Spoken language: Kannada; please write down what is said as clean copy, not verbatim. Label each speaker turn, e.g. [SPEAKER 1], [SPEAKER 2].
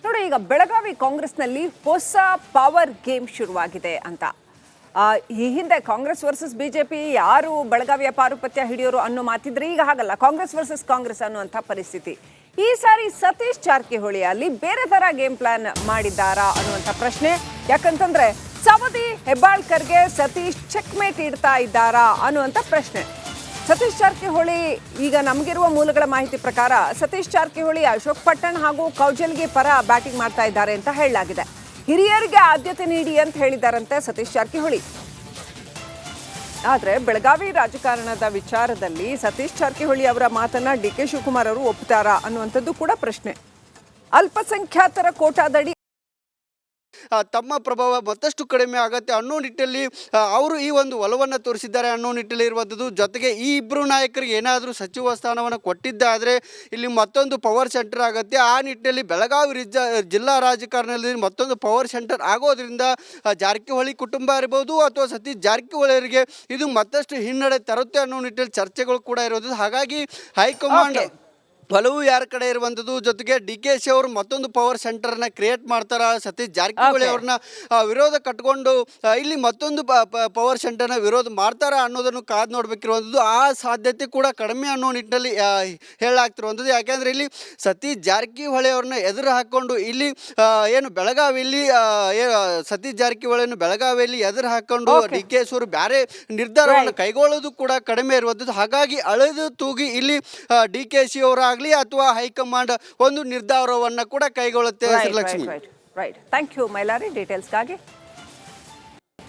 [SPEAKER 1] ನೋಡಿ, ಈಗ ಬೆಳಗಾವಿ ಕಾಂಗ್ರೆಸ್ನಲ್ಲಿ ಹೊಸ ಪವರ್ ಗೇಮ್ ಶುರುವಾಗಿದೆ ಅಂತ. ಈ ಹಿಂದೆ ಕಾಂಗ್ರೆಸ್ ವರ್ಸಸ್ ಬಿಜೆಪಿ ಯಾರು ಬೆಳಗಾವಿಯ ಪಾರುಪತ್ಯ ಹಿಡಿಯೋರು ಅನ್ನೋ ಮಾತಿದ್ರೆ, ಈಗ ಹಾಗಲ್ಲ, ಕಾಂಗ್ರೆಸ್ ವರ್ಸಸ್ ಕಾಂಗ್ರೆಸ್ ಅನ್ನುವಂಥ ಪರಿಸ್ಥಿತಿ. ಈ ಸಾರಿ ಸತೀಶ್ ಜಾರಕಿಹೊಳಿ ಅಲ್ಲಿ ಬೇರೆ ತರ ಗೇಮ್ ಪ್ಲಾನ್ ಮಾಡಿದ್ದಾರಾ ಅನ್ನುವಂಥ ಪ್ರಶ್ನೆ. ಯಾಕಂತಂದ್ರೆ ಸವದಿ ಹೆಬ್ಬಾಳ್ಕರ್ಗೆ ಸತೀಶ್ ಚೆಕ್ಮೇಟ್ ಇಡ್ತಾ ಇದ್ದಾರಾ ಅನ್ನುವಂಥ ಪ್ರಶ್ನೆ. ಸತೀಶ್ ಜಾರಕಿಹೊಳಿ, ಈಗ ನಮಗಿರುವ ಮೂಲಗಳ ಮಾಹಿತಿ ಪ್ರಕಾರ ಸತೀಶ್ ಜಾರಕಿಹೊಳಿ ಅಶೋಕ್ ಪಟ್ಟಣ್ ಹಾಗೂ ಕೌಜಲ್ಗಿ ಪರ ಬ್ಯಾಟಿಂಗ್ ಮಾಡ್ತಾ ಇದ್ದಾರೆ ಅಂತ ಹೇಳಲಾಗಿದೆ. ಹಿರಿಯರಿಗೆ ಆದ್ಯತೆ ನೀಡಿ ಅಂತ ಹೇಳಿದ್ದಾರಂತೆ ಸತೀಶ್ ಜಾರಕಿಹೊಳಿ. ಆದರೆ ಬೆಳಗಾವಿ ರಾಜಕಾರಣದ ವಿಚಾರದಲ್ಲಿ ಸತೀಶ್ ಜಾರಕಿಹೊಳಿ ಅವರ ಮಾತನ್ನ ಡಿ ಕೆ ಶಿವಕುಮಾರ್ ಅವರು ಒಪ್ತಾರಾ ಅನ್ನುವಂಥದ್ದು ಕೂಡ ಪ್ರಶ್ನೆ. ಅಲ್ಪಸಂಖ್ಯಾತರ ಕೋಟಾದಡಿ
[SPEAKER 2] ತಮ್ಮ ಪ್ರಭಾವ ಮತ್ತಷ್ಟು ಕಡಿಮೆ ಆಗುತ್ತೆ ಅನ್ನೋ ನಿಟ್ಟಿನಲ್ಲಿ ಅವರು ಈ ಒಂದು ಒಲವನ್ನು ತೋರಿಸಿದ್ದಾರೆ ಅನ್ನೋ ನಿಟ್ಟಿನಲ್ಲಿ ಇರುವಂಥದ್ದು. ಜೊತೆಗೆ ಈ ಇಬ್ಬರು ನಾಯಕರಿಗೆ ಏನಾದರೂ ಸಚಿವ ಸ್ಥಾನವನ್ನು ಕೊಟ್ಟಿದ್ದಾದರೆ ಇಲ್ಲಿ ಮತ್ತೊಂದು ಪವರ್ ಸೆಂಟರ್ ಆಗುತ್ತೆ. ಆ ನಿಟ್ಟಿನಲ್ಲಿ ಬೆಳಗಾವಿ ಜಿಲ್ಲಾ ರಾಜಕಾರಣದಲ್ಲಿ ಮತ್ತೊಂದು ಪವರ್ ಸೆಂಟರ್ ಆಗೋದ್ರಿಂದ ಜಾರಕಿಹೊಳಿ ಕುಟುಂಬ ಇರ್ಬೋದು ಅಥವಾ ಸತೀಶ್ ಜಾರಕಿಹೊಳಿಯವರಿಗೆ ಇದು ಮತ್ತಷ್ಟು ಹಿನ್ನಡೆ ತರುತ್ತೆ ಅನ್ನೋ ನಿಟ್ಟಿನಲ್ಲಿ ಚರ್ಚೆಗಳು ಕೂಡ ಇರೋದು. ಹಾಗಾಗಿ ಹೈಕಮಾಂಡ್ ಒಲವು ಯಾರ ಕಡೆ ಇರುವಂಥದ್ದು. ಜೊತೆಗೆ ಡಿ ಕೆ ಶಿ ಅವರು ಮತ್ತೊಂದು ಪವರ್ ಸೆಂಟರ್ನ ಕ್ರಿಯೇಟ್ ಮಾಡ್ತಾರ, ಸತೀಶ್ ಜಾರಕಿಹೊಳಿ ಅವ್ರನ್ನ ವಿರೋಧ ಕಟ್ಕೊಂಡು ಇಲ್ಲಿ ಮತ್ತೊಂದು ಪವರ್ ಸೆಂಟರ್ನ ವಿರೋಧ ಮಾಡ್ತಾರ ಅನ್ನೋದನ್ನು ಕಾದು ನೋಡ್ಬೇಕಿರುವಂಥದ್ದು. ಆ ಸಾಧ್ಯತೆ ಕೂಡ ಕಡಿಮೆ ಅನ್ನೋ ನಿಟ್ಟಿನಲ್ಲಿ ಹೇಳಲಾಗ್ತಿರುವಂಥದ್ದು. ಯಾಕೆಂದರೆ ಇಲ್ಲಿ ಸತೀಶ್ ಜಾರಕಿಹೊಳಿ ಅವ್ರನ್ನ ಎದುರು ಹಾಕ್ಕೊಂಡು ಇಲ್ಲಿ ಏನು ಬೆಳಗಾವಿಯಲ್ಲಿ ಸತೀಶ್ ಜಾರಕಿಹೊಳಿಯನ್ನು ಬೆಳಗಾವಿಯಲ್ಲಿ ಎದುರು ಹಾಕ್ಕೊಂಡು ಡಿ ಕೆ ಶಿ ಅವರು ಬೇರೆ ನಿರ್ಧಾರವನ್ನು ಕೈಗೊಳ್ಳೋದು ಕೂಡ ಕಡಿಮೆ ಇರುವಂಥದ್ದು. ಹಾಗಾಗಿ ಅಳೆದು ತೂಗಿ ಇಲ್ಲಿ ಡಿ ಕೆ ಶಿ ಅವರ ಅಥವಾ ಹೈಕಮಾಂಡ್ ಒಂದು ನಿರ್ಧಾರವನ್ನು ಕೂಡ ಕೈಗೊಳ್ಳುತ್ತೆ.
[SPEAKER 1] ರೈಟ್. Thank you Mailari ಡೀಟೇಲ್ಸ್ಗಾಗಿ.